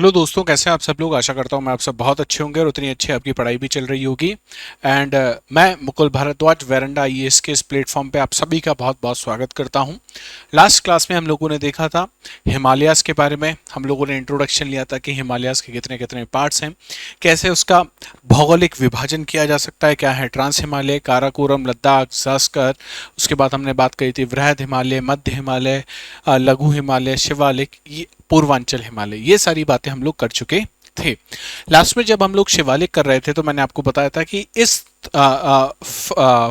Hello दोस्तों, कैसे हैं आप सब लोग। आशा करता हूं मैं आप सब बहुत अच्छे होंगे और उतनी अच्छी आपकी पढ़ाई भी चल रही होगी। एंड मैं मुकुल भारद्वाज वेरंडा आईएएस के इस प्लेटफॉर्म पे आप सभी का बहुत बहुत स्वागत करता हूं। लास्ट क्लास में हम लोगों ने देखा था हिमालयाज़ के बारे में। हम लोगों ने इंट्रोडक्शन लिया था कि हिमालयाज़ के कितने कितने पार्ट्स हैं, कैसे उसका भौगोलिक विभाजन किया जा सकता है, क्या है ट्रांस हिमालय, काराकोरम, लद्दाख, जास्कर। उसके बाद हमने बात करी थी वृहद हिमालय, मध्य हिमालय, लघु हिमालय, शिवालिक, पूर्वांचल हिमालय। ये सारी बातें हम लोग कर चुके थे। लास्ट में जब हम लोग शिवालिक कर रहे थे तो मैंने आपको बताया था कि इस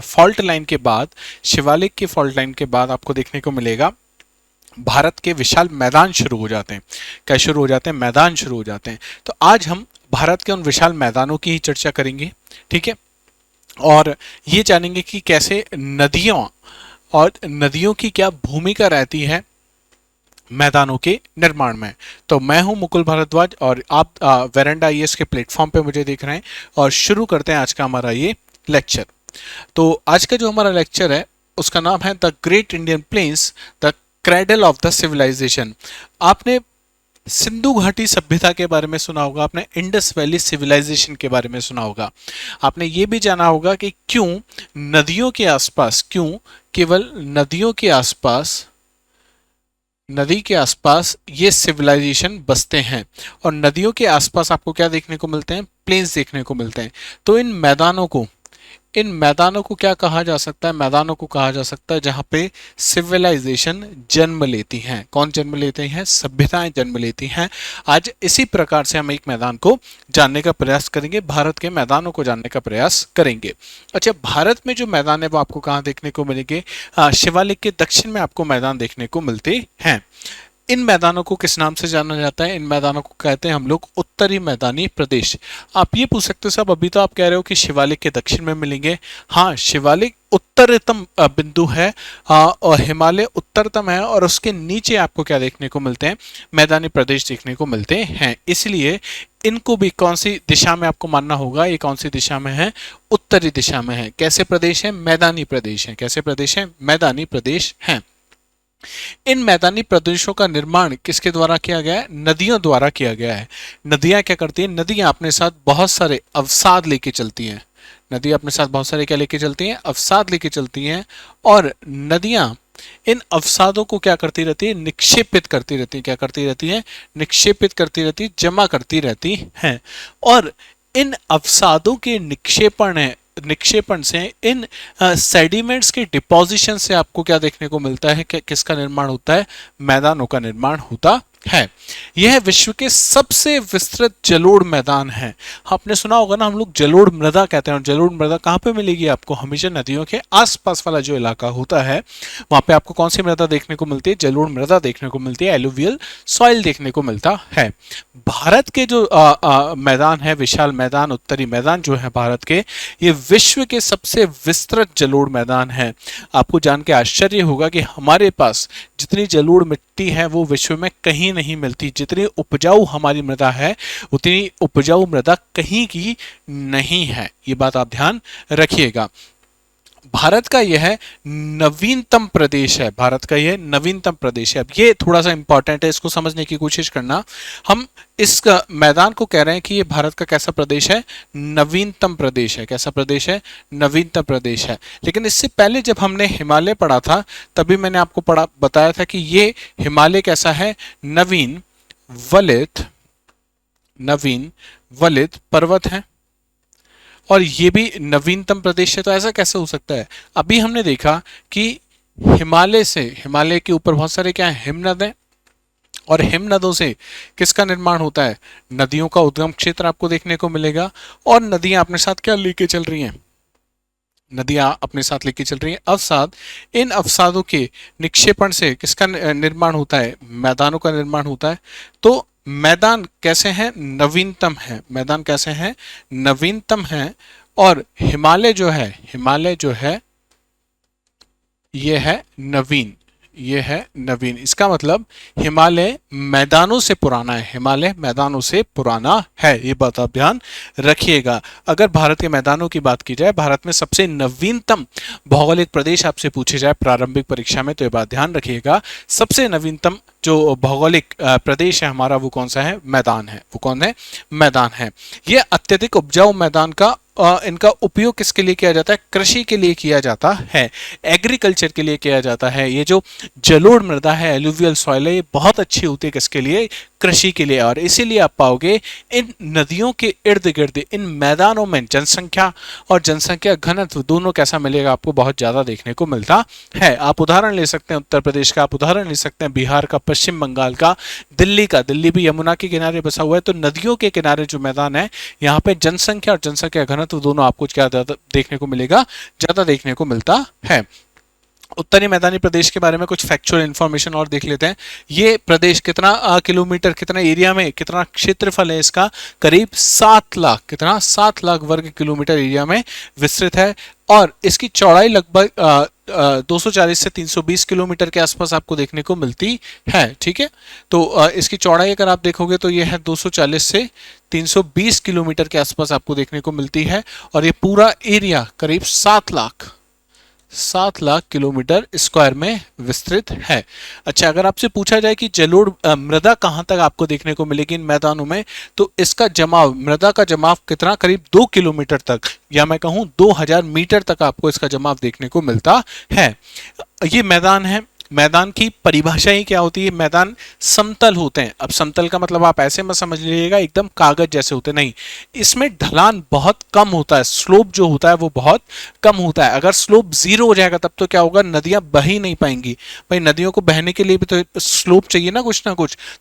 फॉल्ट लाइन के बाद, शिवालिक की फॉल्ट लाइन के बाद आपको देखने को मिलेगा भारत के विशाल मैदान शुरू हो जाते हैं। क्या शुरू हो जाते हैं? मैदान शुरू हो जाते हैं। तो आज हम भारत के उन विशाल मैदानों की ही चर्चा करेंगे, ठीक है। और ये जानेंगे कि कैसे नदियों और नदियों की क्या भूमिका रहती है मैदानों के निर्माण में। तो मैं हूं मुकुल भारद्वाज और आप वेरेंडा आईएएस के प्लेटफॉर्म पे मुझे देख रहे हैं। और शुरू करते हैं आज का हमारा ये लेक्चर। तो आज का जो हमारा लेक्चर है उसका नाम है the great Indian plains, the cradle of the civilisation. आपने सिंधु घाटी सभ्यता के बारे में सुना होगा, आपने इंडस वैली सिविलाइजेशन के बारे में सुना होगा। आपने ये भी जाना होगा कि क्यों नदियों के आसपास, क्यों केवल नदियों के आसपास, नदी के आसपास ये सिविलाइजेशन बसते हैं। और नदियों के आसपास आपको क्या देखने को मिलते हैं? प्लेन्स देखने को मिलते हैं। तो इन मैदानों को क्या कहा जा सकता है? मैदानों को कहा जा सकता है जहां पे सिविलाइजेशन जन्म लेती हैं। कौन जन्म लेते हैं? सभ्यताएं जन्म लेती हैं। आज इसी प्रकार से हम एक मैदान को जानने का प्रयास करेंगे, भारत के मैदानों को जानने का प्रयास करेंगे। अच्छा, भारत में जो मैदान है वो आपको कहाँ देखने को मिलेंगे? शिवालिक के दक्षिण में आपको मैदान देखने को मिलते हैं। इन मैदानों को किस नाम से जाना जाता है? इन मैदानों को कहते हैं हम लोग उत्तरी मैदानी प्रदेश। आप ये पूछ सकते हो साहब, अभी तो आप कह रहे हो कि शिवालिक के दक्षिण में मिलेंगे। हाँ, शिवालिक उत्तरतम बिंदु है और हिमालय उत्तरतम है, और उसके नीचे आपको क्या देखने को मिलते हैं? मैदानी प्रदेश देखने को मिलते हैं। इसलिए इनको भी कौन सी दिशा में आपको मानना होगा? ये कौन सी दिशा में है? उत्तरी दिशा में है। कैसे प्रदेश है? मैदानी प्रदेश है। कैसे प्रदेश है? मैदानी प्रदेश है। इन मैदानी प्रदेशों का निर्माण किसके द्वारा किया गया है? नदियों द्वारा किया गया है। नदियां क्या करती हैं? नदियां अपने साथ बहुत सारे अवसाद लेके चलती हैं। नदियां अपने साथ बहुत सारे क्या लेके चलती हैं? अवसाद लेके चलती हैं। और नदियां इन अवसादों को क्या करती रहती है? निक्षेपित करती रहती है। क्या करती रहती है? निक्षेपित करती रहती, जमा करती रहती हैं। और इन अवसादों के निक्षेपण से, इन सेडिमेंट्स के डिपोजिशन से आपको क्या देखने को मिलता है कि किसका निर्माण होता है? मैदानों का निर्माण होता है। यह विश्व के सबसे विस्तृत जलोढ़ मैदान है। आपने सुना होगा ना, हम लोग जलोढ़ मृदा कहते हैं। और जलोढ़ मृदा कहाँ पे मिलेगी आपको? हमेशा नदियों के आसपास वाला जो इलाका होता है वहां पे आपको कौन सी मृदा देखने को मिलती है? जलोढ़ मृदा देखने को मिलती है। एलुवियल सॉइल देखने को मिलता है। भारत के जो मैदान है, विशाल मैदान, उत्तरी मैदान जो है भारत के, ये विश्व के सबसे विस्तृत जलोढ़ मैदान है। आपको जान के आश्चर्य होगा कि हमारे पास जितनी जलोढ़ मिट्टी है वो विश्व में कहीं नहीं मिलती। जितनी उपजाऊ हमारी मृदा है उतनी उपजाऊ मृदा कहीं की नहीं है। ये बात आप ध्यान रखिएगा। भारत का यह नवीनतम प्रदेश है। भारत का यह नवीनतम प्रदेश है। अब ये थोड़ा सा इंपॉर्टेंट है, इसको समझने की कोशिश करना। हम इस मैदान को कह रहे हैं कि ये भारत का कैसा प्रदेश है? नवीनतम प्रदेश है। कैसा प्रदेश है? नवीनतम प्रदेश है। लेकिन इससे पहले जब हमने हिमालय पढ़ा था तभी मैंने आपको बताया था कि ये हिमालय कैसा है? नवीन वलित पर्वत है। और ये भी नवीनतम प्रदेश है। तो ऐसा कैसे हो सकता है? अभी हमने देखा कि हिमालय के ऊपर बहुत सारे क्या है? हिमनद हैं। और हिमनदों से किसका निर्माण होता है? नदियों का उद्गम क्षेत्र आपको देखने को मिलेगा। और नदियां अपने साथ क्या लेके चल रही हैं? नदियां अपने साथ लेके चल रही हैं अवसाद। इन अवसादों के निक्षेपण से किसका निर्माण होता है? मैदानों का निर्माण होता है। तो मैदान कैसे हैं? नवीनतम है। मैदान कैसे हैं? नवीनतम है। और हिमालय जो है ये है नवीन। ये है नवीन। इसका मतलब हिमालय मैदानों से पुराना है, हिमालय मैदानों से पुराना है, ये बात आप ध्यान रखिएगा। अगर भारत के मैदानों की बात की जाए, भारत में सबसे नवीनतम भौगोलिक प्रदेश आपसे पूछे जाए प्रारंभिक परीक्षा में, तो ये बात ध्यान रखिएगा, सबसे नवीनतम जो भौगोलिक प्रदेश है हमारा वो कौन सा है? मैदान है। वो कौन है? मैदान है। ये अत्यधिक उपजाऊ मैदान का इनका उपयोग किसके लिए किया जाता है? कृषि के लिए किया जाता है, एग्रीकल्चर के लिए किया जाता है। ये जो जलोढ़ मृदा है, एलुवियल सॉइल है, ये बहुत अच्छी होती है किसके लिए? कृषि के लिए। और इसीलिए आप पाओगे इन नदियों के इर्द गिर्द, इन मैदानों में जनसंख्या और जनसंख्या घनत्व दोनों कैसा मिलेगा? आपको बहुत ज्यादा देखने को मिलता है। आप उदाहरण ले सकते हैं उत्तर प्रदेश का, आप उदाहरण ले सकते हैं बिहार का, पश्चिम बंगाल का, दिल्ली का। दिल्ली भी यमुना के किनारे बसा हुआ है, तो नदियों के किनारे जो मैदान है, यहाँ पे जनसंख्या और जनसंख्या घनत्व दोनों आपको क्या देखने को मिलेगा? ज्यादा देखने को मिलता है। उत्तरी मैदानी प्रदेश के बारे में कुछ फैक्चुअल इंफॉर्मेशन और देख लेते हैं। ये प्रदेश कितना किलोमीटर, कितना एरिया में, कितना क्षेत्रफल है इसका? करीब 7 लाख, कितना? 7 लाख वर्ग किलोमीटर एरिया में विस्तृत है। और इसकी चौड़ाई लगभग 240 से 320 किलोमीटर के आसपास आपको देखने को मिलती है। ठीक है, तो इसकी चौड़ाई अगर आप देखोगे तो ये है 240 से 320 किलोमीटर के आसपास आपको देखने को मिलती है। और ये पूरा एरिया करीब 7 लाख किलोमीटर स्क्वायर में विस्तृत है। अच्छा, अगर आपसे पूछा जाए कि जलोढ़ मृदा कहां तक आपको देखने को मिलेगी इन मैदानों में, तो इसका जमाव, मृदा का जमाव कितना? करीब 2 किलोमीटर तक, या मैं कहूं 2000 मीटर तक आपको इसका जमाव देखने को मिलता है। ये मैदान है। मैदान की परिभाषा ही क्या होती है? मैदान समतल होते हैं। अब समतल का मतलब आप ऐसे मत समझ लीजिएगा एकदम कागज जैसे होते, नहीं, इसमें ढलान बहुत कम होता है, स्लोप जो होता है वो बहुत कम होता है। अगर स्लोप 0 हो जाएगा तब तो क्या होगा? नदियां बह ही नहीं पाएंगी। भाई नदियों को बहने के लिए भी तो स्लोप चाहिए ना कुछ,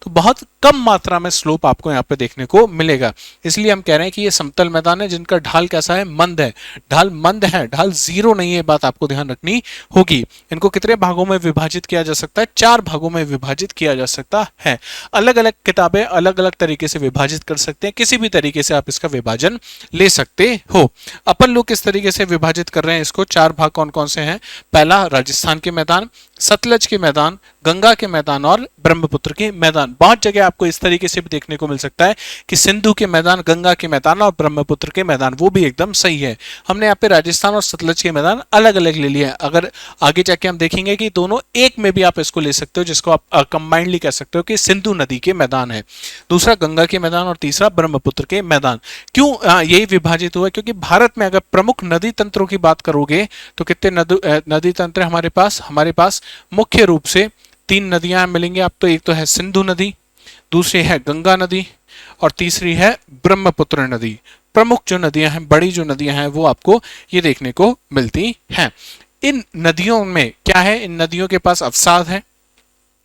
तो बहुत कम मात्रा में स्लोप आपको यहाँ पे देखने को मिलेगा। इसलिए हम कह रहे हैं कि ये समतल मैदान है जिनका ढाल कैसा है? मंद है। ढाल मंद है, ढाल 0 नहीं है, बात आपको ध्यान रखनी होगी। इनको कितने भागों में विभाजित किया जा सकता है? 4 भागों में विभाजित किया जा सकता है। अलग अलग किताबें अलग अलग तरीके से विभाजित कर सकते हैं, किसी भी तरीके से आप इसका विभाजन ले सकते हो। अपन लोग किस तरीके से विभाजित कर रहे हैं इसको? 4 भाग कौन कौन से हैं? पहला, राजस्थान के मैदान, सतलज के मैदान, गंगा के मैदान और ब्रह्मपुत्र के मैदान। बहुत जगह आपको इस तरीके से भी देखने को मिल सकता है कि सिंधु के मैदान, गंगा के मैदान और ब्रह्मपुत्र के मैदान, वो भी एकदम सही है। हमने यहाँ पे राजस्थान और सतलज के मैदान अलग अलग ले लिए हैं। अगर आगे जाके हम देखेंगे कि दोनों एक में भी आप इसको ले सकते हो, जिसको आप कंबाइंडली कह सकते हो कि सिंधु नदी के मैदान है। दूसरा गंगा के मैदान और तीसरा ब्रह्मपुत्र के मैदान। क्यों यही विभाजित हुआ? क्योंकि भारत में अगर प्रमुख नदी तंत्रों की बात करोगे तो कितने नदी तंत्र हमारे पास मुख्य रूप से 3 नदियां मिलेंगी आपको। एक तो है सिंधु नदी, दूसरी है गंगा नदी और तीसरी है ब्रह्मपुत्र नदी। प्रमुख जो नदियां हैं, बड़ी जो नदियां हैं, वो आपको ये देखने को मिलती हैं। इन नदियों में क्या है? इन नदियों के पास अवसाद है।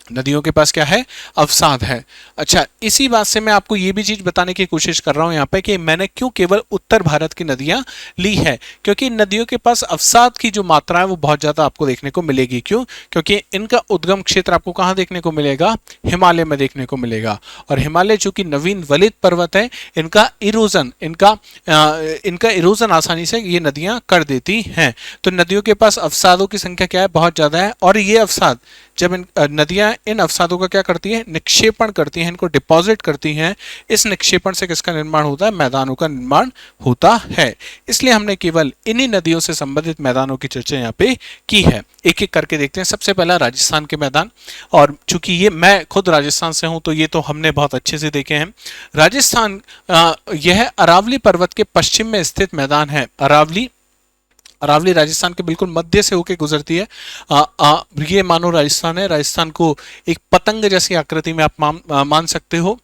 नदियों के पास क्या है? अवसाद है। अच्छा, इसी बात से मैं आपको ये भी चीज बताने की कोशिश कर रहा हूं यहाँ पे कि मैंने क्यों केवल उत्तर भारत की नदियां ली है, क्योंकि इन नदियों के पास अवसाद की जो मात्रा है वो बहुत ज्यादा आपको देखने को मिलेगी। क्यों? क्योंकि इनका उद्गम क्षेत्र आपको कहाँ देखने को मिलेगा? हिमालय में देखने को मिलेगा। और हिमालय चूंकि नवीन वलित पर्वत है, इनका इरोजन आसानी से ये नदियां कर देती हैं। तो नदियों के पास अवसादों की संख्या क्या है? बहुत ज्यादा है। और ये अवसाद, जब नदियां इन अवसादों का क्या करती है? निक्षेपण करती हैं, इनको डिपॉजिट करती हैं। इस निक्षेपण से किसका निर्माण होता है? मैदानों का निर्माण होता है। इसलिए हमने केवल इन्हीं नदियों से संबंधित मैदानों की चर्चा यहाँ पे की है। एक एक करके देखते हैं। सबसे पहला राजस्थान के मैदान, और चूंकि ये मैं खुद राजस्थान से हूं तो ये तो हमने बहुत अच्छे से देखे हैं। राजस्थान यह अरावली पर्वत के पश्चिम में स्थित मैदान है। अरावली राजस्थान के बिल्कुल मध्य से होकर गुजरती है। ये मानो राजस्थान है। राजस्थान को एक पतंग जैसी आकृति में आप मान सकते हो,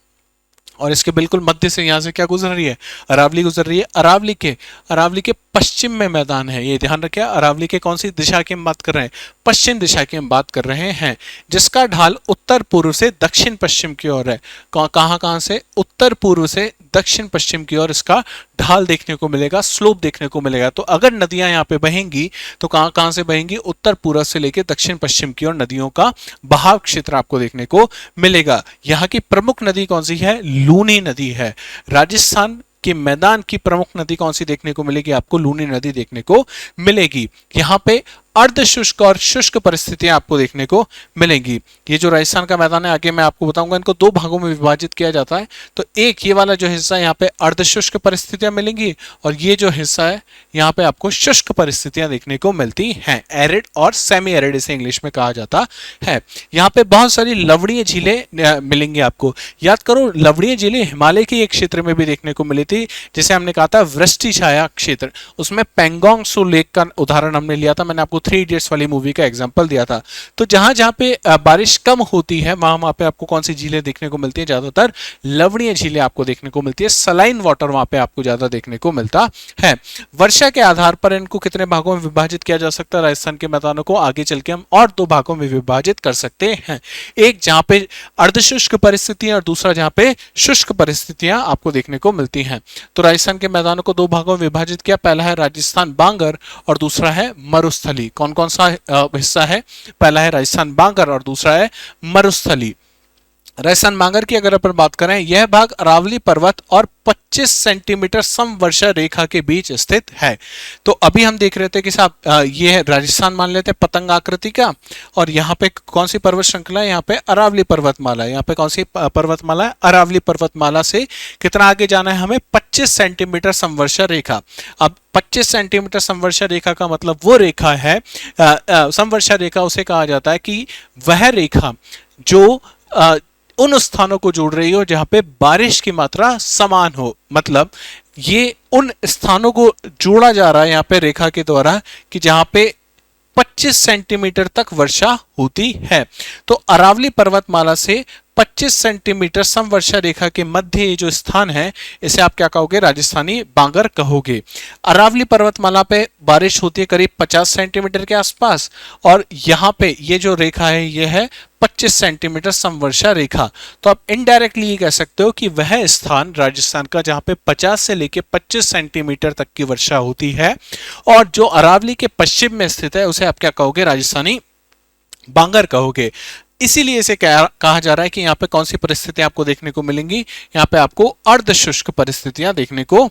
और इसके बिल्कुल मध्य से यहाँ से क्या गुजर रही है? अरावली गुजर रही है। अरावली के पश्चिम में मैदान है। ये ध्यान रखिए, अरावली के कौन सी दिशा की हम बात कर रहे हैं? पश्चिम दिशा की हम बात कर रहे हैं, जिसका ढाल उत्तर पूर्व से दक्षिण पश्चिम की ओर है। कहां से? उत्तर पूर्व से दक्षिण पश्चिम की ओर इसका ढाल देखने को मिलेगा, स्लोप देखने को मिलेगा। तो अगर नदियां यहाँ पे बहेंगी तो कहां से बहेंगी? उत्तर पूर्व से लेकर दक्षिण पश्चिम की ओर नदियों का बहाव क्षेत्र आपको देखने को मिलेगा। यहाँ की प्रमुख नदी कौन सी है? लूनी नदी है। राजस्थान के मैदान की प्रमुख नदी कौन सी देखने को मिलेगी? आपको लूनी नदी देखने को मिलेगी। यहाँ पे अर्ध शुष्क और शुष्क परिस्थितियां आपको देखने को मिलेंगी। ये जो राजस्थान का मैदान है, आगे मैं आपको बताऊंगा, इनको दो भागों में विभाजित किया जाता है। तो एक ये वाला जो हिस्सा है, यहाँ पे अर्ध शुष्क परिस्थितियां मिलेंगी, और ये जो हिस्सा है यहाँ पे आपको शुष्क परिस्थितियां देखने को मिलती हैं। एरिड और सेमी एरिड इसे इंग्लिश में कहा जाता है। यहाँ पे बहुत सारी लवणीय झीलें मिलेंगी आपको। याद करो, लवणीय झीलें हिमालय के एक क्षेत्र में भी देखने को मिली थी, जिसे हमने कहा था वृष्टि छाया क्षेत्र। उसमें पेंगोंग सो लेक का उदाहरण हमने लिया था, मैंने आपको 3 इडियट्स वाली मूवी का एग्जांपल दिया था। तो जहां जहां पे बारिश कम होती है, वहां पे आपको कौन सी झीलें देखने को मिलती है? ज्यादातर लवणीय झीलें आपको देखने को मिलती है। सलाइन वाटर वहां पे आपको ज्यादा देखने को मिलता है। वर्षा के आधार पर इनको कितने भागों में विभाजित किया जा सकता है? राजस्थान के मैदानों को आगे चल के हम और 2 भागों में विभाजित कर सकते हैं। एक जहां पे अर्धशुष्क परिस्थितियां और दूसरा जहां पे शुष्क परिस्थितियां आपको देखने को मिलती हैं। तो राजस्थान के मैदानों को 2 भागों में विभाजित किया। पहला है राजस्थान बांगर और दूसरा है मरुस्थली। कौन कौन सा हिस्सा है? पहला है राजस्थान बांगर और दूसरा है मरुस्थली। राजस्थान बांगर की अगर अपन बात करें, यह भाग अरावली पर्वत और 25 सेंटीमीटर समवर्षा रेखा के बीच स्थित है। तो अभी हम देख रहे थे कि साहब ये राजस्थान मान लेते हैं पतंग आकृति का, और यहाँ पे कौन सी पर्वत श्रृंखला है? यहाँ पे अरावली पर्वतमाला है। यहाँ पे कौन सी पर्वतमाला है? अरावली पर्वतमाला से कितना आगे जाना है हमें? 25 सेंटीमीटर समवर्षा रेखा। अब 25 सेंटीमीटर समवर्षा रेखा का मतलब वो रेखा है, समवर्षा रेखा उसे कहा जाता है कि वह रेखा जो उन स्थानों को जोड़ रही हो जहां पे बारिश की मात्रा समान हो। मतलब ये उन स्थानों को जोड़ा जा रहा है यहाँ पे रेखा के द्वारा कि जहां पे 25 सेंटीमीटर तक वर्षा होती है। तो अरावली पर्वतमाला से 25 सेंटीमीटर समवर्षा रेखा के मध्य ये जो स्थान है, इसे आप क्या कहोगे? राजस्थानी बांगर कहोगे। अरावली पर्वतमाला पे बारिश होती है करीब 50 सेंटीमीटर के आसपास, और यहाँ पे ये जो रेखा है ये है 25 सेंटीमीटर समवर्षा रेखा। तो आप इनडायरेक्टली ये कह सकते हो कि वह स्थान राजस्थान का जहां पे 50 से लेके 25 सेंटीमीटर तक की वर्षा होती है, और जो अरावली के पश्चिम में स्थित है उसे आप क्या कहोगे? राजस्थानी बांगर कहोगे। इसीलिए इसे कहा जा रहा है कि यहाँ पे कौन सी परिस्थितियां आपको देखने को मिलेंगी? यहाँ पे आपको अर्धशुष्क परिस्थितियां देखने को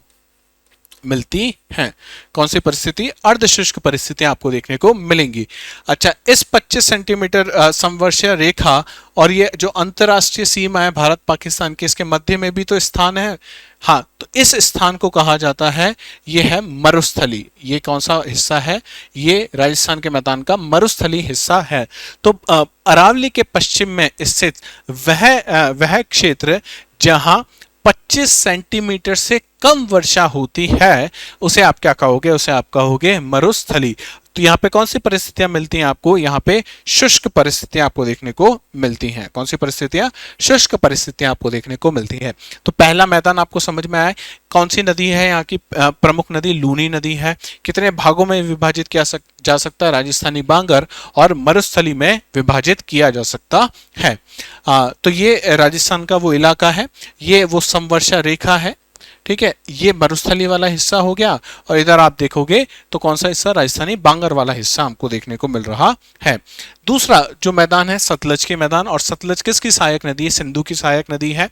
मिलती हैं। कौन सी परिस्थिति? अर्धशुष्क परिस्थितियां आपको देखने को मिलेंगी। अच्छा, इस 25 सेंटीमीटर समवर्षा रेखा और ये जो अंतरराष्ट्रीय सीमा है भारत पाकिस्तान की, इसके मध्य में भी तो स्थान है। हाँ, तो इस स्थान को कहा जाता है, ये है मरुस्थली। ये कौन सा हिस्सा है? ये राजस्थान के मैदान का मरुस्थली हिस्सा है। तो अरावली के पश्चिम में स्थित वह क्षेत्र जहां 25 सेंटीमीटर से कम वर्षा होती है, उसे आप क्या कहोगे? उसे आप कहोगे मरुस्थली। तो यहाँ पे कौन सी परिस्थितियां मिलती हैं आपको? यहाँ पे शुष्क परिस्थितियां आपको देखने को मिलती हैं। कौन सी परिस्थितियां? शुष्क परिस्थितियां आपको देखने को मिलती है। तो पहला मैदान आपको समझ में आया। कौन सी नदी है यहाँ की? प्रमुख नदी लूनी नदी है। कितने भागों में विभाजित किया जा सकता है? राजस्थानी बांगर और मरुस्थली में विभाजित किया जा सकता है। तो ये राजस्थान का वो इलाका है, ये वो समवर्षा रेखा है। ठीक है, ये मरुस्थली वाला हिस्सा हो गया, और इधर आप देखोगे तो कौन सा हिस्सा? राजस्थानी बांगर वाला हिस्सा हमको देखने को मिल रहा है। दूसरा जो मैदान है सतलज के मैदान, और सतलज किसकी सहायक नदी है? सिंधु की सहायक नदी है।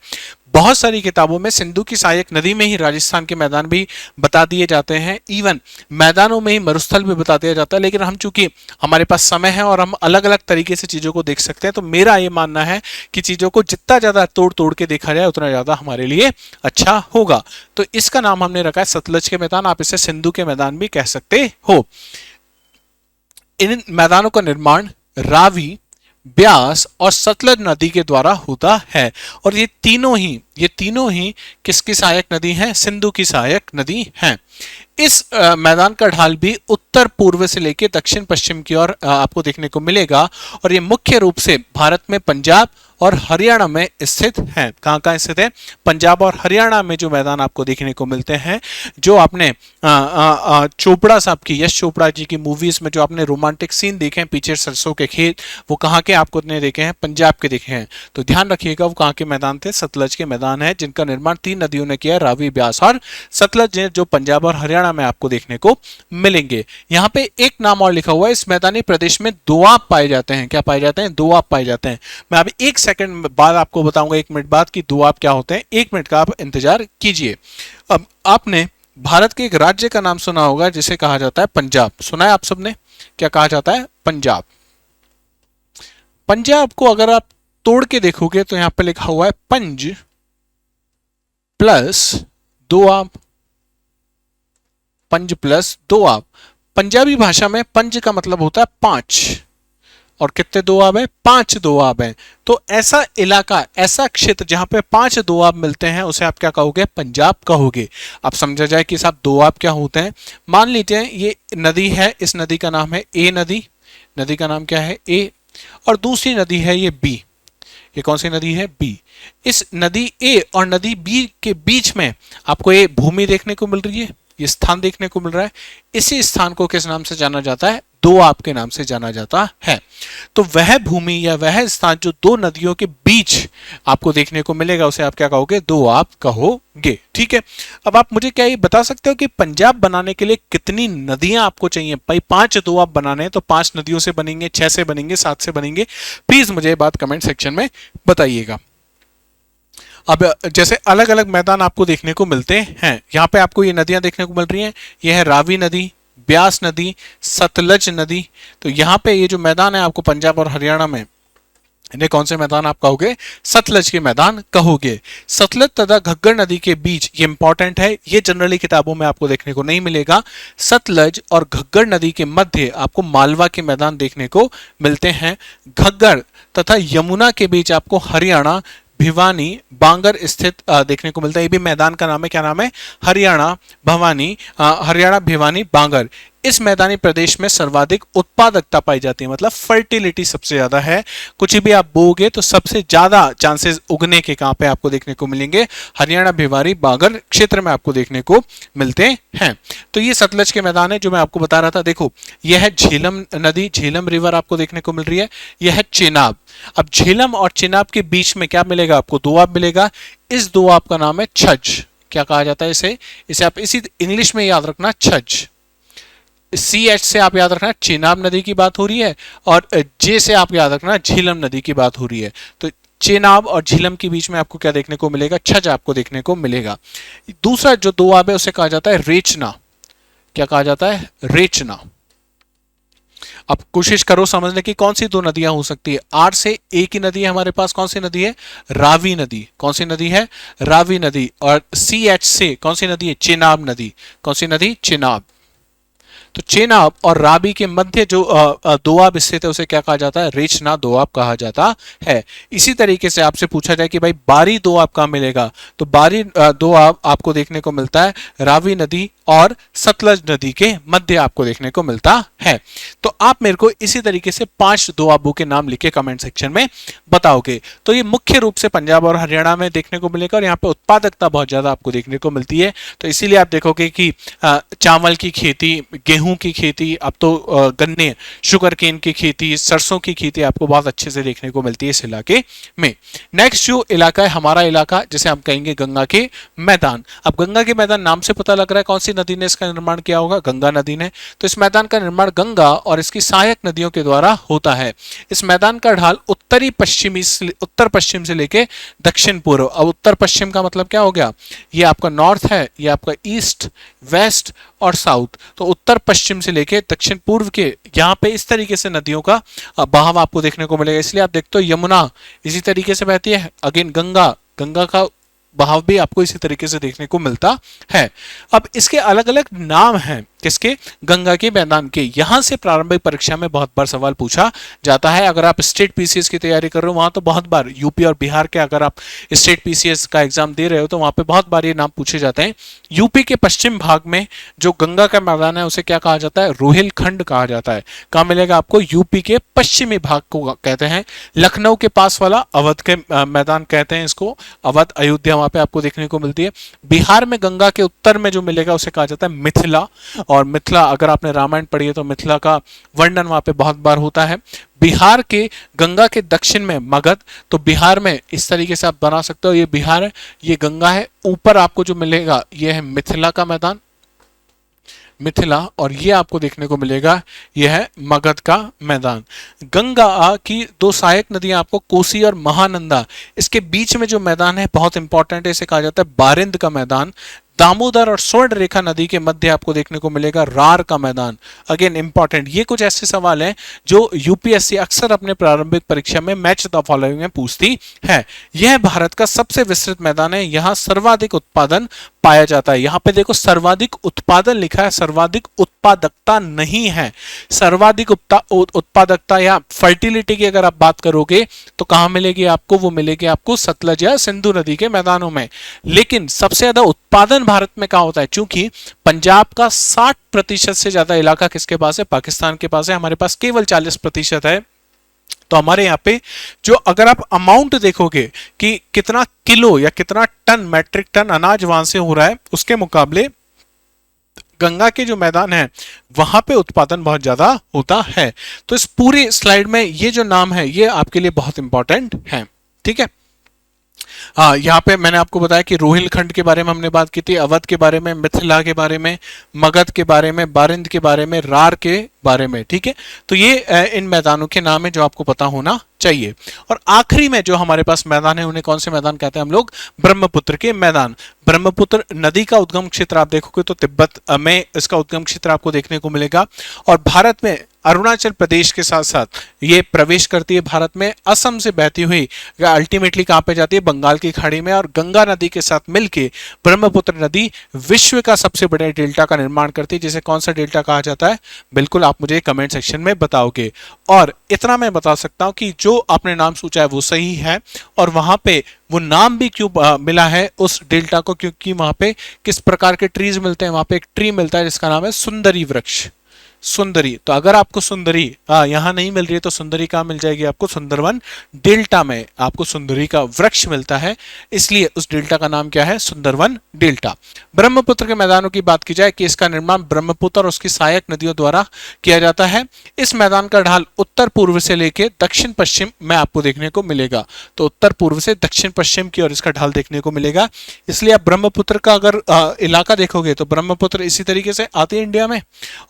बहुत सारी किताबों में सिंधु की सहायक नदी में ही राजस्थान के मैदान भी बता दिए जाते हैं, इवन मैदानों में ही मरुस्थल भी बता दिया जाता है। लेकिन हम चूंकि हमारे पास समय है और हम अलग अलग तरीके से चीजों को देख सकते हैं, तो मेरा ये मानना है कि चीजों को जितना ज्यादा तोड़ तोड़ के देखा जाए उतना ज्यादा हमारे लिए अच्छा होगा। तो इसका नाम हमने रखा है सतलज के मैदान, आप इसे सिंधु के मैदान भी कह सकते हो। इन मैदानों का निर्माण रावी, ब्यास और सतलज नदी के द्वारा होता है, और ये तीनों ही किसकी सहायक नदी हैं? सिंधु की सहायक नदी हैं। इस मैदान का ढाल भी उत्तर पूर्व से लेकर दक्षिण पश्चिम की ओर आपको देखने को मिलेगा, और ये मुख्य रूप से भारत में पंजाब और हरियाणा में स्थित है। कहाँ स्थित है? पंजाब और हरियाणा में जो मैदान आपको देखने को मिलते हैं, जो आपने चोपड़ा साहब की, यश चोपड़ा जी की मूवीज में जो आपने रोमांटिक सीन देखे हैं, पीछे सरसों के खेत, वो कहाँ के आपको देखे हैं? पंजाब के देखे हैं। तो ध्यान रखिएगा वो कहाँ के मैदान थे? सतलज के मैदान है, जिनका निर्माण 3 नदियों ने किया, रावी, ब्यास और सतलज, जो पंजाब और हरियाणा में आपको देखने को मिलेंगे। यहाँ पे एक नाम और लिखा हुआ है, इस मैदानी प्रदेश में दोआब पाए जाते हैं। क्या पाए जाते हैं? दोआब पाए जाते हैं। मैं अभी 1 सेकंड बाद आपको बताऊंगा, 1 मिनट बाद, कि दोआब क्या होते हैं। 1 मिनट का आप इंतजार कीजिए। अब आपने भारत के एक राज्य का नाम सुना होगा जिसे कहा जाता है पंजाब। सुना है आप सबने? क्या कहा जाता है? पंजाब। पंजाब को अगर आप तोड़ के देखोगे तो यहां पे लिखा हुआ है पंज प्लस दोआब। पंज प्लस दोआब। पंजाबी भाषा में पंज का मतलब होता है 5, और कितने दोआब है? 5 दोआब हैं। तो ऐसा इलाका, ऐसा क्षेत्र जहां पे 5 दोआब मिलते हैं उसे आप क्या कहोगे? पंजाब कहोगे। अब समझा जाए कि साहब दोआब क्या होते हैं। मान लीजिए ये नदी है, इस नदी का नाम है ए नदी। नदी का नाम क्या है? ए। और दूसरी नदी है ये बी। ये कौन सी नदी है? बी। इस नदी ए और नदी बी के बीच में आपको ये भूमि देखने को मिल रही है, ये स्थान देखने को मिल रहा है। इसी स्थान को किस नाम से जाना जाता है? दोआब के नाम से जाना जाता है। तो वह भूमि या वह स्थान जो दो नदियों के बीच आपको देखने को मिलेगा उसे आप क्या कहोगे? दोआब कहोगे। ठीक है। अब आप मुझे क्या ये बता सकते हो कि पंजाब बनाने के लिए कितनी नदियां आपको चाहिए? भाई 5 दोआब बनाने हैं तो 5 नदियों से बनेंगे, 6 से बनेंगे, 7 से बनेंगे? प्लीज मुझे ये बात कमेंट सेक्शन में बताइएगा। अब जैसे अलग अलग मैदान आपको देखने को मिलते हैं, यहाँ पे आपको ये नदियां देखने को मिल रही हैं। यह है रावी नदी, ब्यास नदी, सतलज नदी। तो यहाँ पे ये जो मैदान है आपको पंजाब और हरियाणा में, इन्हें कौन से मैदान आप कहोगे? सतलज के मैदान कहोगे। सतलज तथा घग्गर नदी के बीच, ये इंपॉर्टेंट है, ये जनरली किताबों में आपको देखने को नहीं मिलेगा। सतलज और घग्गर नदी के मध्य आपको मालवा के मैदान देखने को मिलते हैं। घग्गर तथा यमुना के बीच आपको हरियाणा भिवानी बांगर स्थित देखने को मिलता है। ये भी मैदान का नाम है। क्या नाम है? हरियाणा भवानी, हरियाणा भिवानी बांगर। इस मैदानी प्रदेश में सर्वाधिक उत्पादकता पाई जाती है, मतलब फर्टिलिटी सबसे ज्यादा है। कुछ भी आप बोगे तो सबसे ज्यादा चांसेस उगने के कहां पे आपको देखने को मिलेंगे? हरियाणा भिवानी बांगर क्षेत्र में आपको देखने को मिलते हैं। तो ये सतलज के मैदान है जो मैं आपको बता रहा था। देखो यह है झेलम नदी, झेलम रिवर आपको देखने को मिल रही है। यह है चेनाब। अब झेलम और चेनाब के बीच में क्या मिलेगा आपको? दोआब मिलेगा। इस दोआब का नाम है छज। क्या कहा जाता है इसे? इसे आप इसी इंग्लिश में याद रखना, छज। CH से आप याद रखना चेनाब नदी की बात हो रही है, और J से आप याद रखना झीलम नदी की बात हो रही है। तो चेनाब और झीलम के बीच में आपको क्या देखने को मिलेगा? छज आपको देखने को मिलेगा। दूसरा जो दोआब है उसे कहा जाता है रेचना। क्या कहा जाता है? रेचना। अब कोशिश करो समझने की कौन सी दो नदियां हो सकती है। आर से एक ही नदी है हमारे पास, कौन सी नदी है? रावी नदी। कौन सी नदी है? रावी नदी। और CH से कौन सी नदी है? चेनाब नदी। कौन सी नदी? चेनाब। तो चेनाब और रावी के मध्य जो दोआब स्थित है उसे क्या कहा जाता है? रेचना दोआब कहा जाता है। इसी तरीके से आपसे पूछा जाए कि भाई बारी दोआब कहां मिलेगा, तो बारी दोआब आपको देखने को मिलता है रावी नदी और सतलज नदी के मध्य आपको देखने को मिलता है। तो आप मेरे को इसी तरीके से 5 दोआबों के नाम लिखे कमेंट सेक्शन में बताओगे। तो ये मुख्य रूप से पंजाब और हरियाणा में देखने को मिलेगा, और यहाँ पे उत्पादकता बहुत ज्यादा आपको देखने को मिलती है। तो इसीलिए आप देखोगे कि चावल की खेती, गेहूं की खेती, अब तो गन्ने, शुगर केन की खेती, सरसों की खेती आपको बहुत अच्छे से देखने को मिलती है इस इलाके में। नेक्स्ट जो इलाका है हमारा इलाका, जिसे हम कहेंगे गंगा के मैदान। अब गंगा के मैदान नाम से पता लग रहा है कौन सी नदी ने इसका निर्माण किया होगा? गंगा नदी ने। तो इस मैदान का निर्माण गंगा और इसकी सहायक नदियों के द्वारा होता है। इस मैदान का ढाल उत्तर पश्चिम से लेके दक्षिण पूर्व। अब उत्तर पश्चिम का मतलब क्या हो गया? ये आपका नॉर्थ है, ये आपका ईस्ट, वेस्ट और साउथ। तो उत्तर पश्चिम से लेके दक्षिण पूर्व के यहाँ पे इस तरीके से नदियों का बहाव आपको देखने को मिलेगा। इसलिए आप देखते हो यमुना इसी तरीके से बहती है। अगेन गंगा का बहाव भी आपको इसी तरीके से देखने को मिलता है। अब इसके अलग अलग नाम हैं, किसके? गंगा के मैदान के। यहां से प्रारंभिक परीक्षा में बहुत बार सवाल पूछा जाता है। अगर आप स्टेट PCS की तैयारी कर रहे हो वहां तो बहुत बार, यूपी और बिहार के अगर आप स्टेट PCS का एग्जाम दे रहे हो तो वहां पे बहुत बार ये नाम पूछे जाते हैं। यूपी के पश्चिम भाग में जो गंगा का मैदान है उसे क्या कहा जाता है? रोहिलखंड कहा जाता है। कहां मिलेगा आपको? यूपी के पश्चिमी भाग को कहते हैं। लखनऊ के पास वाला अवध के मैदान कहते हैं इसको, अवध अयोध्या, वहां पे आपको देखने को मिलती है। बिहार में गंगा के उत्तर में जो मिलेगा उसे कहा जाता है मिथिला। और मिथिला, अगर आपने रामायण पढ़ी है तो मिथिला का वर्णन वहां पे बहुत बार होता है। बिहार के गंगा के दक्षिण में मगध। तो बिहार में इस तरीके से आप बना सकते हो, ये बिहार है, ये गंगा है। ऊपर आपको जो मिलेगा ये है मिथिला का मैदान, मिथिला, और ये आपको देखने को मिलेगा यह है मगध का मैदान। गंगा की दो सहायक नदियां आपको कोसी और महानंदा, इसके बीच में जो मैदान है बहुत इंपॉर्टेंट है, इसे कहा जाता है बारिंद का मैदान। दामोदर और स्वर्ण रेखा नदी के मध्य आपको देखने को मिलेगा रार का मैदान। अगेन इंपॉर्टेंट, ये कुछ ऐसे सवाल हैं जो यूपीएससी अक्सर अपने प्रारंभिक परीक्षा में मैच द फॉलोइंग में पूछती है। यह भारत का सबसे विस्तृत मैदान है, यहाँ सर्वाधिक उत्पादन पाया जाता है। यहाँ पे देखो सर्वाधिक उत्पादन लिखा है, सर्वाधिक उत्पादकता नहीं है। सर्वाधिक उत्पादकता या फर्टिलिटी की अगर आप बात करोगे तो कहां मिलेगी आपको? वो मिलेगी आपको सतलज या सिंधु नदी के मैदानों में। लेकिन सबसे ज्यादा उत्पादन भारत में कहां होता है? चूंकि पंजाब का 60% से ज्यादा इलाका किसके पास है? पाकिस्तान के पास है। हमारे पास केवल 40% है। तो हमारे यहाँ पे जो अगर आप अमाउंट देखोगे कि कितना किलो या कितना टन, मैट्रिक टन अनाज वहां से हो रहा है, उसके मुकाबले गंगा के जो मैदान है वहां पे उत्पादन बहुत ज्यादा होता है। तो इस पूरी स्लाइड में ये जो नाम है ये आपके लिए बहुत इंपॉर्टेंट है। ठीक है, हाँ, यहाँ पे मैंने आपको बताया कि रोहिलखंड के बारे में हमने बात की थी, अवध के बारे में, मिथिला के बारे में, मगध के बारे में, बारिंद के बारे में, रार के बारे में। ठीक है, तो ये इन मैदानों के नाम है जो आपको पता होना चाहिए। और आखिरी में जो हमारे पास मैदान है उन्हें कौन से मैदान कहते हैं हम लोग? ब्रह्मपुत्र के मैदान। ब्रह्मपुत्र नदी का उद्गम क्षेत्र आप देखोगे तो तिब्बत में इसका उद्गम क्षेत्र आपको देखने को मिलेगा। और भारत में अरुणाचल प्रदेश के साथ साथ ये प्रवेश करती है भारत में, असम से बहती हुई अल्टीमेटली कहां पे जाती है? बंगाल की खाड़ी में। और गंगा नदी के साथ मिलके ब्रह्मपुत्र नदी विश्व का सबसे बड़े डेल्टा का निर्माण करती है, जिसे कौन सा डेल्टा कहा जाता है? बिल्कुल आप मुझे कमेंट सेक्शन में बताओगे। और इतना मैं बता सकता हूं कि जो आपने नाम सोचा है वो सही है। और वहां पे वो नाम भी क्यों मिला है उस डेल्टा को? क्योंकि वहां पे किस प्रकार के ट्रीज मिलते हैं? वहां पे एक ट्री मिलता है जिसका नाम है सुंदरी वृक्ष। सुंदरी, तो अगर आपको सुंदरी यहां नहीं मिल रही है तो सुंदरी कहां मिल जाएगी आपको? सुंदरवन डेल्टा में आपको सुंदरी का वृक्ष मिलता है, इसलिए उस डेल्टा का नाम क्या है? सुंदरवन डेल्टा। ब्रह्मपुत्र के मैदानों की बात की जाए कि इसका निर्माण ब्रह्मपुत्र और उसकी सहायक नदियों द्वारा किया जाता है। इस मैदान का ढाल उत्तर पूर्व से लेकर दक्षिण पश्चिम में आपको देखने को मिलेगा। तो उत्तर पूर्व से दक्षिण पश्चिम की ओर इसका ढाल देखने को मिलेगा। इसलिए आप ब्रह्मपुत्र का अगर इलाका देखोगे तो ब्रह्मपुत्र इसी तरीके से आती है इंडिया में।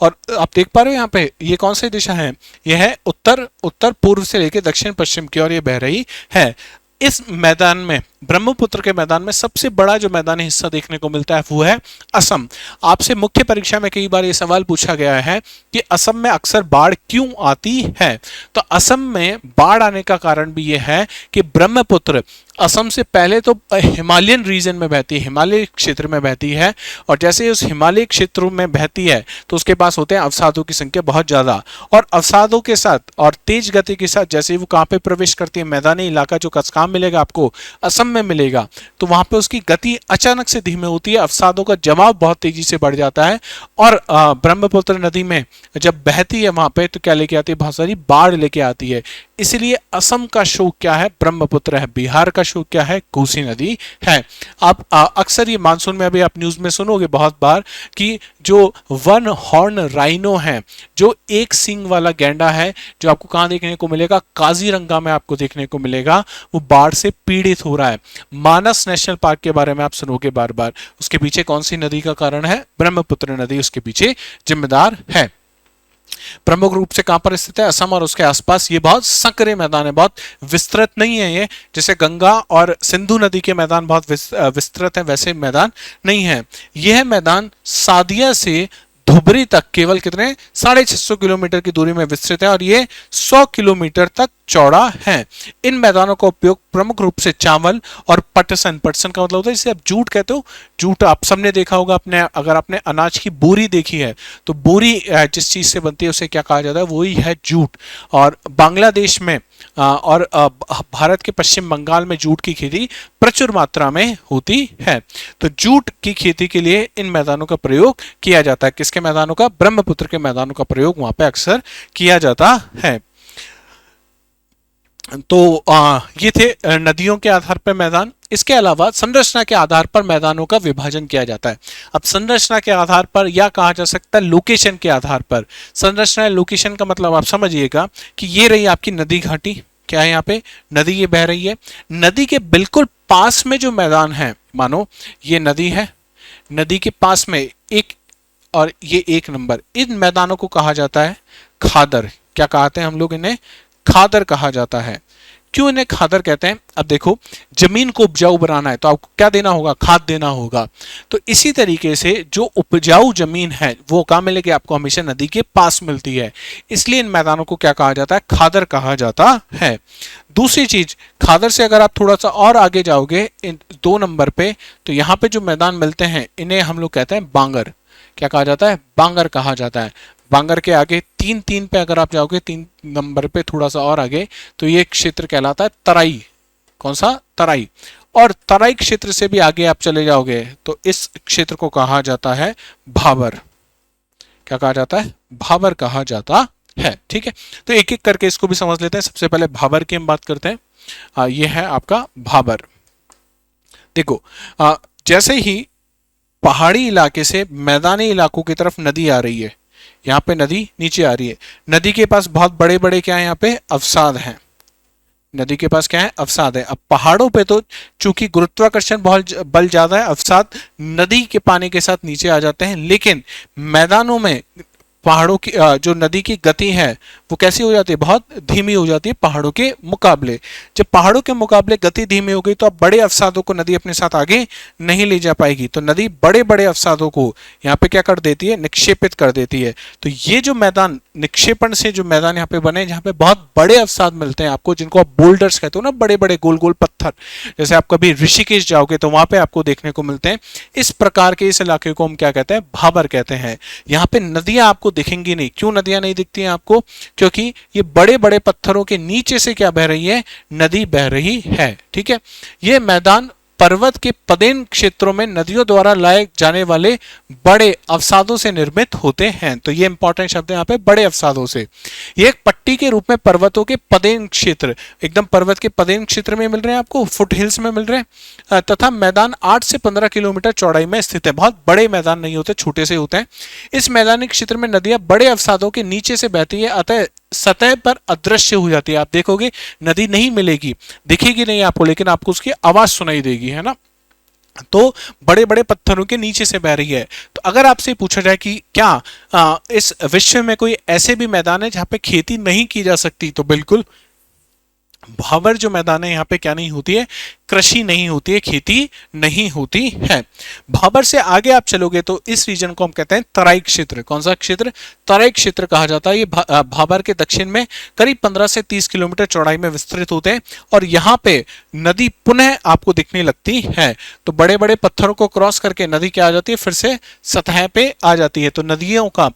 और आप देख पा रहे हो यहाँ पे ये कौन सी दिशा है? यह है उत्तर पूर्व से लेकर दक्षिण पश्चिम की ओर ये बह रही है। इस मैदान में, ब्रह्मपुत्र के मैदान में सबसे बड़ा जो मैदानी हिस्सा देखने को मिलता है वो है असम। आपसे मुख्य परीक्षा में कई बार ये सवाल पूछा गया है कि असम में अक्सर बाढ़ क्यों आती है? तो असम में बाढ़ आने का कारण भी ये है कि ब्रह्मपुत्र असम से पहले तो हिमालयन रीजन में बहती है, हिमालय क्षेत्र में बहती है। और जैसे उस हिमालय क्षेत्रों में बहती है तो उसके पास होते हैं अवसादों की संख्या बहुत ज्यादा। और अवसादों के साथ और तेज गति के साथ जैसे वो कहां पे प्रवेश करती है? मैदानी इलाका जो कहाँ मिलेगा आपको? असम में मिलेगा। तो वहां पे उसकी गति अचानक से धीमी होती है, अवसादों का जमाव बहुत तेजी से बढ़ जाता है। और ब्रह्मपुत्र नदी में जब बहती है वहां पे तो क्या लेके आती है? बहुत सारी बाढ़ लेके आती है। इसलिए असम का शोक क्या है? ब्रह्मपुत्र है। बिहार का शोक क्या है? कोसी नदी है। आप अक्सर ये मानसून में अभी आप न्यूज में सुनोगे बहुत बार कि जो वन हॉर्न राइनो है, जो एक सींग वाला गैंडा है, जो आपको कहां देखने को मिलेगा? काजीरंगा में आपको देखने को मिलेगा, वो बाढ़ से पीड़ित हो रहा है। मानस नेशनल पार्क के बारे में आप सुनोगे बार बार, उसके पीछे कौन सी नदी का कारण है? ब्रह्मपुत्र नदी उसके पीछे जिम्मेदार है। प्रमुख रूप से कहां पर स्थित है? असम और उसके आसपास। ये बहुत संकरे मैदान है, बहुत विस्तृत नहीं है ये। जैसे गंगा और सिंधु नदी के मैदान बहुत विस्तृत है, वैसे मैदान नहीं है। यह मैदान सादिया से धुबरी तक केवल कितने? 650 किलोमीटर की दूरी में विस्तृत है और ये 100 किलोमीटर तक चौड़ा है। इन मैदानों का उपयोग प्रमुख रूप से चावल और पटसन का मतलब होता है जिसे आप जूट कहते हो। जूट आप सबने देखा होगा, अपने अगर आपने अनाज की बोरी देखी है तो बोरी जिस चीज से बनती है उसे क्या कहा जाता है? वही है जूट। और बांग्लादेश में और भारत के पश्चिम बंगाल में जूट की खेती प्रचुर मात्रा में होती है। तो जूट की खेती के लिए इन मैदानों का प्रयोग किया जाता है। किसके मैदानों का? ब्रह्मपुत्र के मैदानों का प्रयोग वहां पे अक्सर किया जाता है। तो ये थे नदियों के आधार पर मैदान। इसके अलावा संरचना के आधार पर मैदानों का विभाजन किया जाता है। अब संरचना के आधार पर या कहा जा सकता है लोकेशन के आधार पर। संरचना लोकेशन का मतलब आप समझिएगा कि ये रही आपकी नदी घाटी, क्या है यहाँ पे? नदी ये बह रही है। नदी के बिल्कुल पास में जो मैदान है, मानो ये नदी है, नदी के पास में एक और ये 1 नंबर, इन मैदानों को कहा जाता है खादर। क्या कहते हैं हम लोग इन्हें? खादर कहा जाता है। क्यों इन्हें खादर कहते हैं? अब देखो, जमीन को उपजाऊ बनाना है तो आपको क्या देना होगा? खाद देना होगा। तो इसी तरीके से जो उपजाऊ जमीन है वो कहाँ मिलेगी आपको? हमेशा नदी के पास मिलती है, इसलिए इन मैदानों को क्या कहा जाता है? खादर कहा जाता है। दूसरी चीज, खादर से अगर आप थोड़ा सा और आगे जाओगे इन 2 नंबर पे, तो यहाँ पे जो मैदान मिलते हैं इन्हें हम लोग कहते हैं बांगर। क्या कहा जाता है? बांगर कहा जाता है। बांगर के आगे 3 पे अगर आप जाओगे, 3 नंबर पे थोड़ा सा और आगे, तो ये क्षेत्र कहलाता है तराई। कौन सा? तराई। और तराई क्षेत्र से भी आगे आप चले जाओगे तो इस क्षेत्र को कहा जाता है भाबर। क्या कहा जाता है? भाबर कहा जाता है। ठीक है, तो एक एक करके इसको भी समझ लेते हैं। सबसे पहले भाबर की हम बात करते हैं। ये है आपका भाबर। देखो, जैसे ही पहाड़ी इलाके से मैदानी इलाकों की तरफ नदी आ रही है, यहाँ पे नदी नीचे आ रही है, नदी के पास बहुत बड़े बड़े क्या है? यहाँ पे अवसाद हैं। नदी के पास क्या है? अवसाद है। अब पहाड़ों पे तो चूंकि गुरुत्वाकर्षण बहुत बल ज्यादा है, अवसाद नदी के पानी के साथ नीचे आ जाते हैं, लेकिन मैदानों में पहाड़ों की जो नदी की गति है वो कैसी हो जाती है? बहुत धीमी हो जाती है पहाड़ों के मुकाबले। जब पहाड़ों के मुकाबले गति धीमी हो गई तो अब बड़े अवसादों को नदी अपने साथ आगे नहीं ले जा पाएगी, तो नदी बड़े बड़े अवसादों को यहाँ पे क्या कर देती है? निक्षेपित कर देती है। तो ये जो मैदान, निक्षेपण से जो मैदान यहाँ पे बने, जहाँ पे बहुत बड़े अवसाद मिलते हैं आपको, जिनको आप बोल्डर्स कहते हो ना, बड़े बड़े गोल गोल पत्थर, जैसे आप कभी ऋषिकेश जाओगे तो वहां पे आपको देखने को मिलते हैं। इस प्रकार के इस इलाके को हम क्या कहते हैं? भाबर कहते हैं। यहाँ पे नदियां आपको दिखेंगी नहीं। क्यों नदियां नहीं दिखती हैं आपको? क्योंकि ये बड़े बड़े पत्थरों के नीचे से क्या बह रही है? नदी बह रही है। ठीक है, ये मैदान पर्वत के पदेन क्षेत्रों में नदियों द्वारा लाए जाने वाले बड़े अवसादों से निर्मित होते हैं। तो ये इंपॉर्टेंट शब्द है यहाँ पे, बड़े अवसादों से। ये एक पट्टी के रूप में पर्वतों के पदेन क्षेत्र, एकदम पर्वत के पदेन क्षेत्र में मिल रहे हैं आपको, फुट हिल्स में मिल रहे हैं, तथा मैदान 8 से 15 किलोमीटर चौड़ाई में स्थित है। बहुत बड़े मैदान नहीं होते, छोटे से होते हैं। इस मैदानी क्षेत्र में नदियां बड़े अवसादों के नीचे से बहती है, अतः सतह पर अदृश्य हो जाती है। आप देखोगे नदी नहीं मिलेगी, दिखेगी नहीं आपको, लेकिन आपको उसकी आवाज सुनाई देगी, है ना। तो बड़े बड़े पत्थरों के नीचे से बह रही है। तो अगर आपसे पूछा जाए कि क्या इस विश्व में कोई ऐसे भी मैदान है जहां पे खेती नहीं की जा सकती, तो बिल्कुल भाबर जो मैदान है यहाँ पे क्या नहीं होती है? कृषि नहीं होती है, खेती नहीं होती है। भाबर से आगे आप चलोगे तो इस रीजन को हम कहते हैं तराई क्षेत्र। कौन सा क्षेत्र? तराई क्षेत्र कहा जाता है। ये भाबर के दक्षिण में करीब 15 से 30 किलोमीटर चौड़ाई में विस्तृत होते हैं, और यहाँ पे नदी पुनः आपको दिखने लगती है। तो बड़े बड़े पत्थरों को क्रॉस करके नदी क्या आ जाती है? फिर से सतह पे आ जाती है। तो नदियों का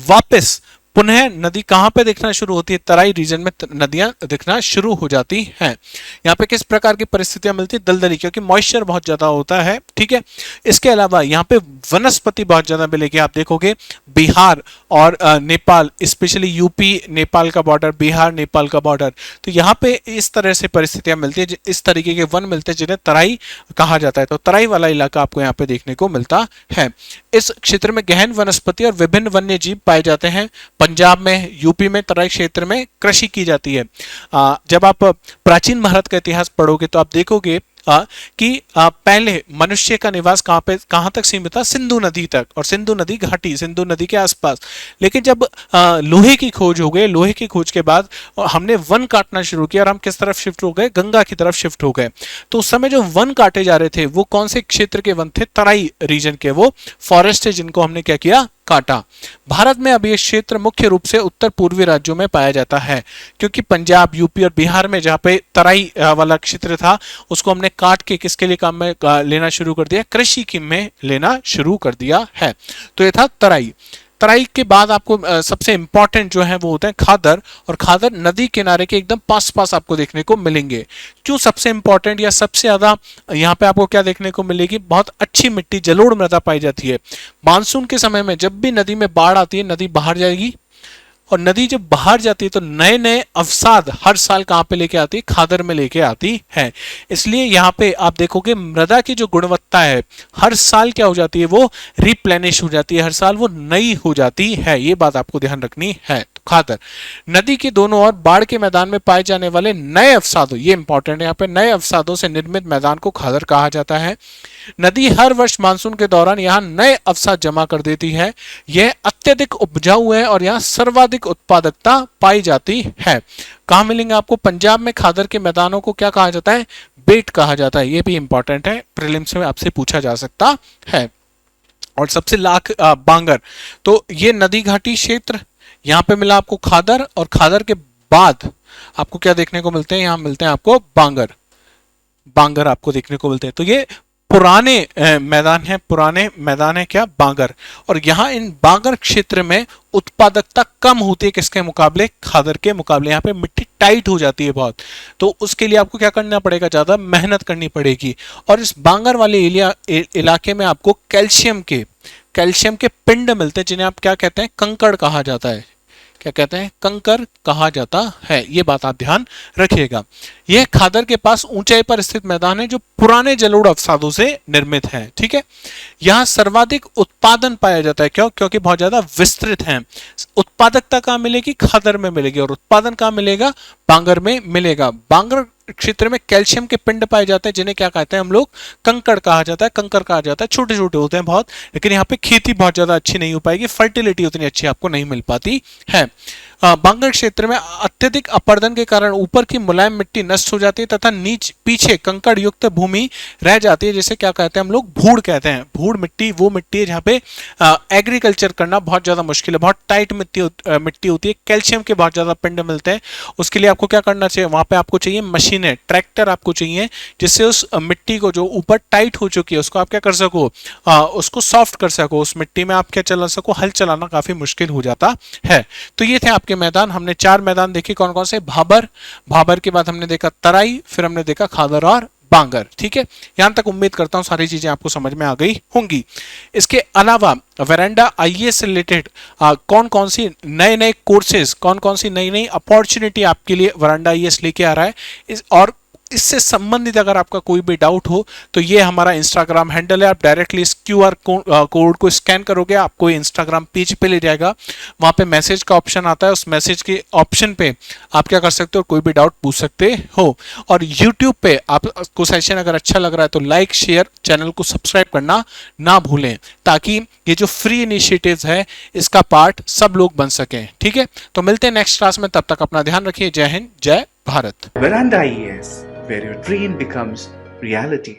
वापस पुनः नदी कहां पे दिखना शुरू होती है? तराई रीजन में नदियां दिखना शुरू हो जाती हैं। यहाँ पे किस प्रकार की परिस्थितियां मिलती है? दलदली, क्योंकि मॉइस्चर बहुत ज्यादा होता है। ठीक है, इसके अलावा यहाँ पे वनस्पति बहुत ज्यादा मिलेगी। आप देखोगे बिहार और नेपाल, स्पेशली यूपी नेपाल का बॉर्डर, बिहार नेपाल का बॉर्डर, तो यहाँ पे इस तरह से परिस्थितियां मिलती है, इस तरीके के वन मिलते हैं जिन्हें तराई कहा जाता है। तो तराई वाला इलाका आपको यहाँ पे देखने को मिलता है। इस क्षेत्र में गहन वनस्पति और विभिन्न वन्य जीव पाए जाते हैं। पंजाब में, यूपी में तराई क्षेत्र में कृषि की जाती है। जब आप प्राचीन भारत का इतिहास पढ़ोगे तो आप देखोगे कि पहले मनुष्य का निवास कहां तक सीमित था? सिंधु नदी तक, और सिंधु नदी घाटी, सिंधु नदी के आसपास। लेकिन जब लोहे की खोज हो गई, लोहे की खोज के बाद हमने वन काटना शुरू किया, और हम किस तरफ शिफ्ट हो गए? गंगा की तरफ शिफ्ट हो गए। तो उस समय जो वन काटे जा रहे थे वो कौन से क्षेत्र के वन थे? तराई रीजन के वो फॉरेस्ट है, जिनको हमने क्या किया? काटा। भारत में अब ये क्षेत्र मुख्य रूप से उत्तर पूर्वी राज्यों में पाया जाता है, क्योंकि पंजाब, यूपी और बिहार में जहाँ पे तराई वाला क्षेत्र था उसको हमने काट के किसके लिए काम में लेना शुरू कर दिया? कृषि की में लेना शुरू कर दिया है। तो ये था तराई। तराई के बाद आपको सबसे इंपॉर्टेंट जो है वो होता है खादर, और खादर नदी किनारे के एकदम पास पास आपको देखने को मिलेंगे। क्यों सबसे इंपॉर्टेंट या सबसे ज्यादा? यहाँ पे आपको क्या देखने को मिलेगी? बहुत अच्छी मिट्टी, जलोढ़ मृदा पाई जाती है। मानसून के समय में जब भी नदी में बाढ़ आती है, नदी बाहर जाएगी, और नदी जब बाहर जाती है तो नए नए अवसाद हर साल कहाँ पे लेके आती है? खादर में लेके आती है। इसलिए यहाँ पे आप देखोगे मृदा की जो गुणवत्ता है हर साल क्या हो जाती है? वो रिप्लेनिश हो जाती है, हर साल वो नई हो जाती है। ये बात आपको ध्यान रखनी है। तो खादर। नदी के दोनों ओर बाढ़ के मैदान में पाए जाने वाले नए अवसादों, ये इंपॉर्टेंट है, यहाँ पे नए अवसादों से निर्मित मैदान को खादर कहा जाता है। नदी हर वर्ष मानसून के दौरान यहाँ नए अवसाद जमा कर देती है। यह अत्यधिक उपजाऊ है और यहाँ सर्वाधिक उत्पादकता पाई जाती है। कहाँ मिलेंगे आपको? पंजाब में खादर के मैदानों को क्या कहा जाता है? बेट कहा जाता है। ये भी इंपॉर्टेंट है, प्रीलिम्स में आपसे पूछा जा सकता है। और सबसे बांगर, तो ये नदी घाटी क्षेत्र, यहाँ पे मिला आपको खादर, और खादर के बाद आपको क्या देखने को मिलते हैं? यहाँ मिलते हैं आपको बांगर, बांगर आपको देखने को मिलते हैं। तो ये पुराने मैदान है क्या? बांगर। और यहाँ इन बांगर क्षेत्र में उत्पादकता कम होती है, किसके मुकाबले? खादर के मुकाबले। यहाँ पे मिट्टी टाइट हो जाती है बहुत, तो उसके लिए आपको क्या करना पड़ेगा? ज्यादा मेहनत करनी पड़ेगी। और इस बांगर वाले इलाके में आपको कैल्शियम के पिंड मिलते हैं, जिन्हें आप क्या कहते हैं? कंकड़ कहा जाता है। क्या कहते हैं? कंकर कहा जाता है। ये बात आप ध्यान रखिएगा। यह खादर के पास ऊंचाई पर स्थित मैदान है जो पुराने जलोढ़ अवसादों से निर्मित है। ठीक है, यहां सर्वाधिक उत्पादन पाया जाता है। क्यों? क्योंकि बहुत ज्यादा विस्तृत है। उत्पादकता कहां मिलेगी? खादर में मिलेगी। और उत्पादन कहां मिलेगा? बांगर में मिलेगा। बांगर क्षेत्र में कैल्शियम के पिंड पाए जाते हैं, जिन्हें क्या कहते हैं हम लोग? कंकड़ कहा जाता है। कंकर कहा जाता है। छोटे छोटे होते हैं बहुत, लेकिन यहाँ पे खेती बहुत ज्यादा अच्छी नहीं हो पाएगी, फर्टिलिटी उतनी अच्छी आपको नहीं मिल पाती है। बांगर क्षेत्र में अत्यधिक अपर्दन के कारण ऊपर की मुलायम मिट्टी नष्ट हो जाती है तथा पीछे कंकड़ युक्त भूमि रह जाती है, जिसे क्या कहते हैं हम लोग? भूड़ कहते हैं। भूड़ मिट्टी वो मिट्टी है जहाँ पे एग्रीकल्चर करना बहुत ज्यादा मुश्किल है, बहुत टाइट मिट्टी होती है। कैल्शियम के बहुत ज्यादा पिंड मिलते हैं। उसके लिए आपको क्या करना चाहिए? वहां पे आपको चाहिए मशीनें, ट्रैक्टर आपको चाहिए, जिससे उस मिट्टी को जो ऊपर टाइट हो चुकी है उसको आप क्या कर सको? उसको सॉफ्ट कर सको। उस मिट्टी में आप क्या चला सको? हल चलाना काफी मुश्किल हो जाता है। तो ये थे के मैदान। हमने 4 मैदान देखे, कौन कौन से? भाबर के बाद हमने देखा तराई, फिर हमने देखा खादर और बांगर। ठीक है, यहां तक उम्मीद करता हूं सारी चीजें आपको समझ में आ गई होंगी। इसके अलावा वेरेंडा आईएएस से रिलेटेड कौन कौन सी नए कोर्सेज, कौन कौन सी नई अपॉर्चुनिटी आपके लिए वेरेंडा आईएएस लेके आ रहा है, और इससे संबंधित अगर आपका कोई भी डाउट हो तो ये हमारा इंस्टाग्राम हैंडल है। आप डायरेक्टली इस क्यूआर कोड को स्कैन करोगे, आपको इंस्टाग्राम पेज पे ले जाएगा। वहां पे मैसेज का ऑप्शन आता है, उस मैसेज के ऑप्शन पे आप क्या कर सकते हो? कोई भी डाउट पूछ सकते हो। और यूट्यूब पे आपको सेशन अगर अच्छा लग रहा है तो लाइक, शेयर, चैनल को सब्सक्राइब करना ना भूलें, ताकि ये जो फ्री इनिशिएटिव्स है इसका पार्ट सब लोग बन सकें। ठीक है, तो मिलते हैं नेक्स्ट क्लास में। तब तक अपना ध्यान रखिए। जय हिंद, जय Bharat. Veranda IAS, where your dream becomes reality.